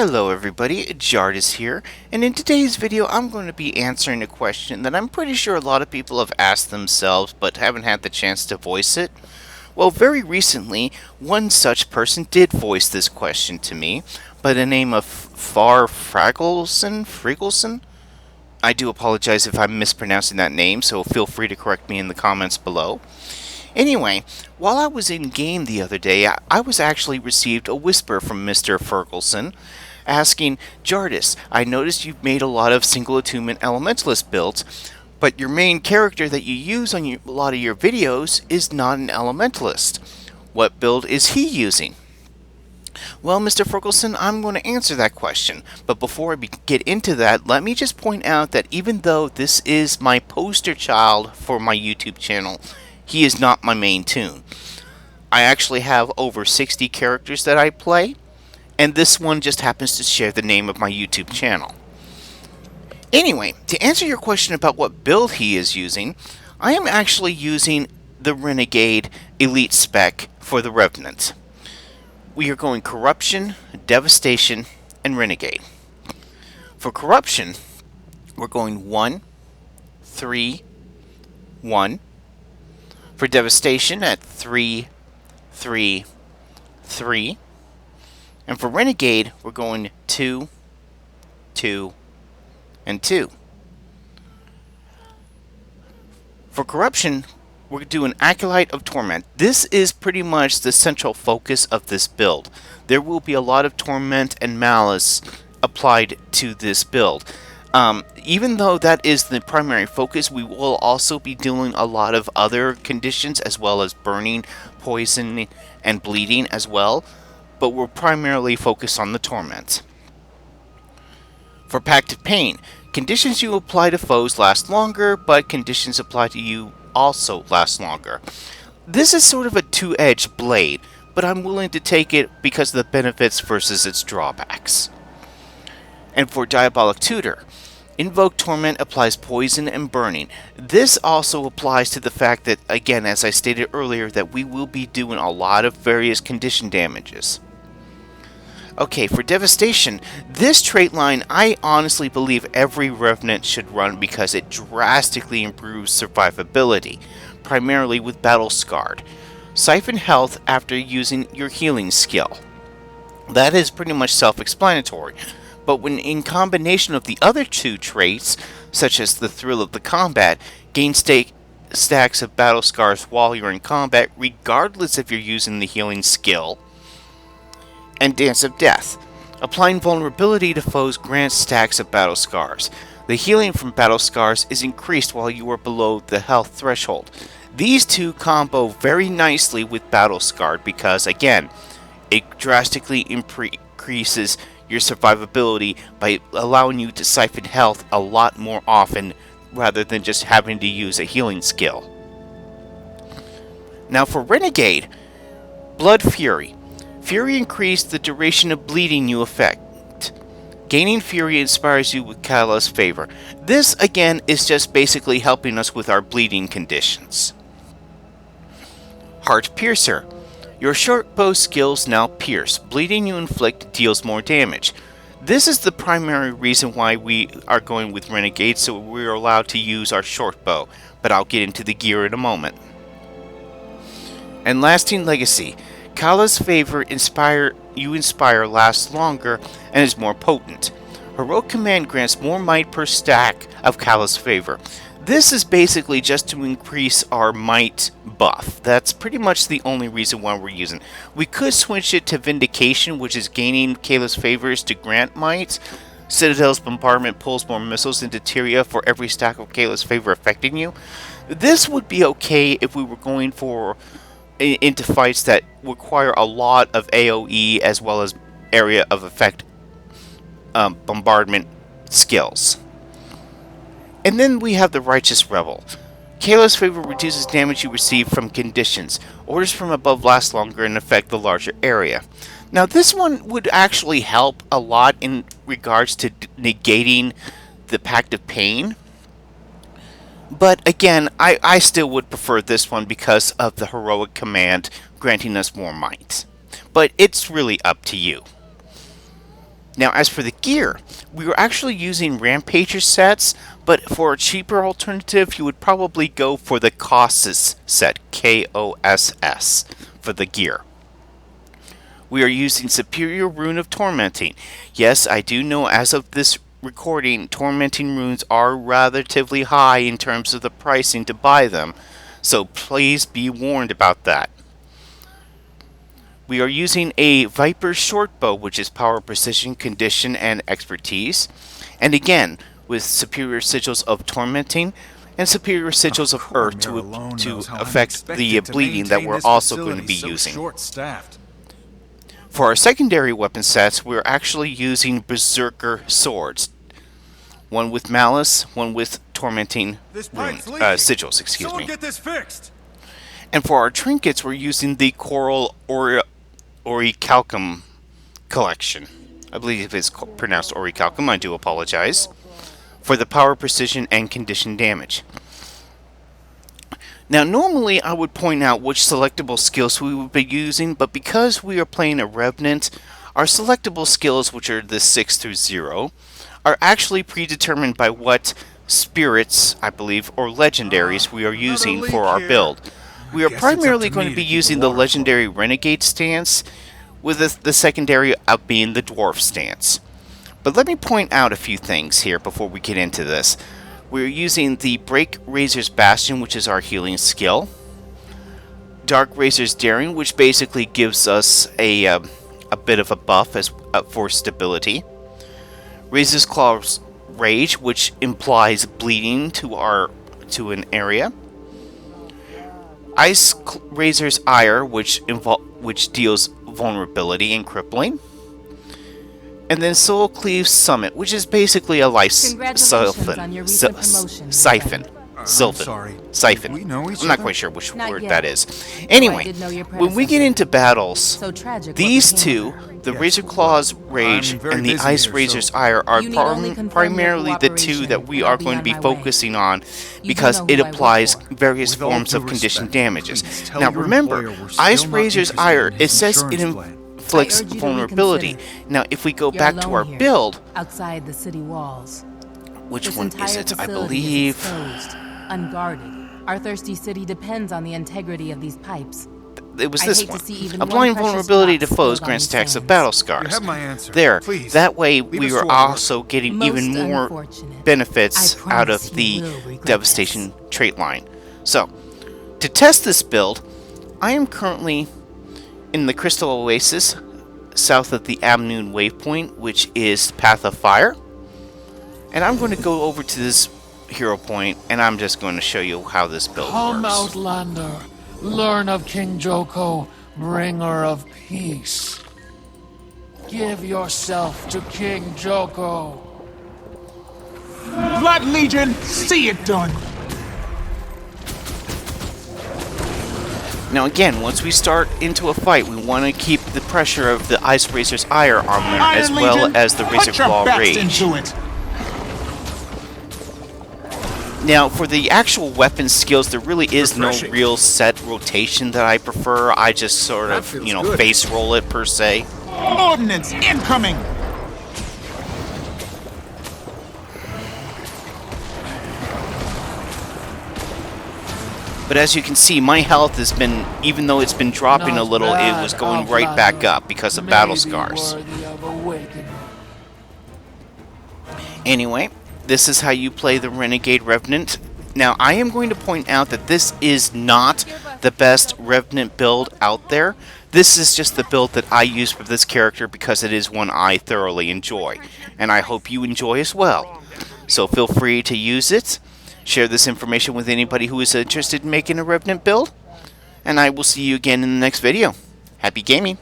Hello everybody, Jardis here, and in today's video I'm going to be answering a question that I'm pretty sure a lot of people have asked themselves but haven't had the chance to voice it. Well, very recently, one such person did voice this question to me by the name of Far Fragelson? I do apologize if I'm mispronouncing that name, so feel free to correct me in the comments below. Anyway, while I was in game the other day, I was actually received a whisper from Mr. Ferguson asking, Jardis, I noticed you've made a lot of single attunement elementalist builds, but your main character that you use on a lot of your videos is not an elementalist. What build is he using? Well, Mr. Ferguson, I'm going to answer that question, but before I get into that, let me just point out that even though this is my poster child for my YouTube channel, he is not my main toon. I actually have over 60 characters that I play, and this one just happens to share the name of my YouTube channel. Anyway, to answer your question about what build he is using, I am actually using the Renegade Elite spec for the Revenant. We are going Corruption, Devastation, and Renegade. For Corruption, we're going 1, 3, 1. For Devastation at 3, 3, 3. And for Renegade, we're going 2, 2, and 2. For Corruption, we're doing Acolyte of Torment. This is pretty much the central focus of this build. There will be a lot of Torment and Malice applied to this build. Even though that is the primary focus, we will also be doing a lot of other conditions as well as burning, poisoning, and bleeding as well, but we're primarily focused on the Torment. For Pact of Pain, conditions you apply to foes last longer, but conditions applied to you also last longer. This is sort of a two-edged blade, but I'm willing to take it because of the benefits versus its drawbacks. And for Diabolic Tutor, Invoke Torment applies poison and burning. This also applies to the fact that, again, as I stated earlier, that we will be doing a lot of various condition damages. Okay, for Devastation, this trait line I honestly believe every Revenant should run because it drastically improves survivability, primarily with Battle Scarred. Siphon health after using your healing skill. That is pretty much self-explanatory. But when in combination of the other two traits, such as the Thrill of the Combat, gain stacks of battle scars while you're in combat, regardless if you're using the healing skill, and Dance of Death. Applying vulnerability to foes grants stacks of battle scars. The healing from battle scars is increased while you are below the health threshold. These two combo very nicely with battle scarred because, again, it drastically increases your survivability by allowing you to siphon health a lot more often rather than just having to use a healing skill. Now for Renegade, Blood Fury. Fury increased the duration of bleeding you affect. Gaining Fury inspires you with Kala's favor. This again is just basically helping us with our bleeding conditions. Heart Piercer. Your short bow skills now pierce. Bleeding you inflict deals more damage. This is the primary reason why we are going with Renegade, so we're allowed to use our short bow, but I'll get into the gear in a moment. And Lasting Legacy. Kala's favor inspire lasts longer and is more potent. Heroic Command grants more might per stack of Kala's favor. This is basically just to increase our might buff. That's pretty much the only reason why we're using it. We could switch it to Vindication, which is gaining Kala's favors to grant might. Citadel's Bombardment pulls more missiles into Tyria for every stack of Kala's favor affecting you. This would be okay if we were going into fights that require a lot of AoE as well as area of effect bombardment skills. And then we have the Righteous Rebel. Kala's favor reduces damage you receive from conditions. Orders from above last longer and affect the larger area. Now this one would actually help a lot in regards to negating the Pact of Pain. But again, I still would prefer this one because of the Heroic Command granting us more might. But it's really up to you. Now, as for the gear, we were actually using Rampager sets, but for a cheaper alternative, you would probably go for the Kossus set, K-O-S-S, for the gear. We are using Superior Rune of Tormenting. Yes, I do know as of this recording, Tormenting runes are relatively high in terms of the pricing to buy them, so please be warned about that. We are using a Viper shortbow, which is power, precision, condition, and expertise. And again, with superior sigils of tormenting and superior sigils of earth to affect the bleeding that we're also going to be using. For our secondary weapon sets, we're actually using Berserker swords. One with malice, one with tormenting sigils, excuse me. Get this fixed. And for our trinkets, we're using the Coral Orichalcum collection. I believe it's pronounced Orichalcum, I do apologize. For the power, precision, and condition damage. Now, normally I would point out which selectable skills we would be using, but because we are playing a Revenant, our selectable skills, which are the 6 through 0, are actually predetermined by what spirits, I believe, or legendaries we are using for our build. We are primarily going to be using the legendary Renegade stance, with the secondary being the Dwarf stance. But let me point out a few things here before we get into this. We're using the Break Razor's Bastion, which is our healing skill. Dark Razor's Daring, which basically gives us a bit of a buff for stability. Razor's Claw's Rage, which implies bleeding to an area. Ice Razor's Ire, which deals vulnerability and crippling. And then Soul Cleave's Summit, which is basically a life siphon. Siphon. I'm not quite sure which word that is. Anyway, when we get into battles, these two, the Razor Claw's Rage and the Ice Razor's Ire, are primarily the two that we are going to be focusing on because it applies various forms of conditioned damages. Now remember, Ice Razor's Ire, it says it inflicts vulnerability. Now if we go back to our build, outside the city walls, which one is it? I believe unguarded. Our thirsty city depends on the integrity of these pipes. It was this one. Applying vulnerability to foes grants attacks of battle scars. There. That way we are also getting even more benefits out of the devastation trait line. So, to test this build, I am currently in the Crystal Oasis, south of the Amnoon Waypoint, which is Path of Fire. And I'm going to go over to this hero point, and I'm just going to show you how this build works. Come, Outlander. Learn of King Joko, bringer of peace. Give yourself to King Joko. Blood Legion, see it done. Now again, once we start into a fight, we want to keep the pressure of the Ice Razor's Ire armor as well as the Razor Claw Rage. Now, for the actual weapon skills, there really is no real set rotation that I prefer. I just sort of, face roll it per se. Ordnance incoming! But as you can see, my health has been, even though it's been dropping a little, it was going right back up because of battle scars. Anyway, this is how you play the Renegade Revenant. Now, I am going to point out that this is not the best Revenant build out there. This is just the build that I use for this character because it is one I thoroughly enjoy. And I hope you enjoy as well. So feel free to use it. Share this information with anybody who is interested in making a Revenant build. And I will see you again in the next video. Happy gaming!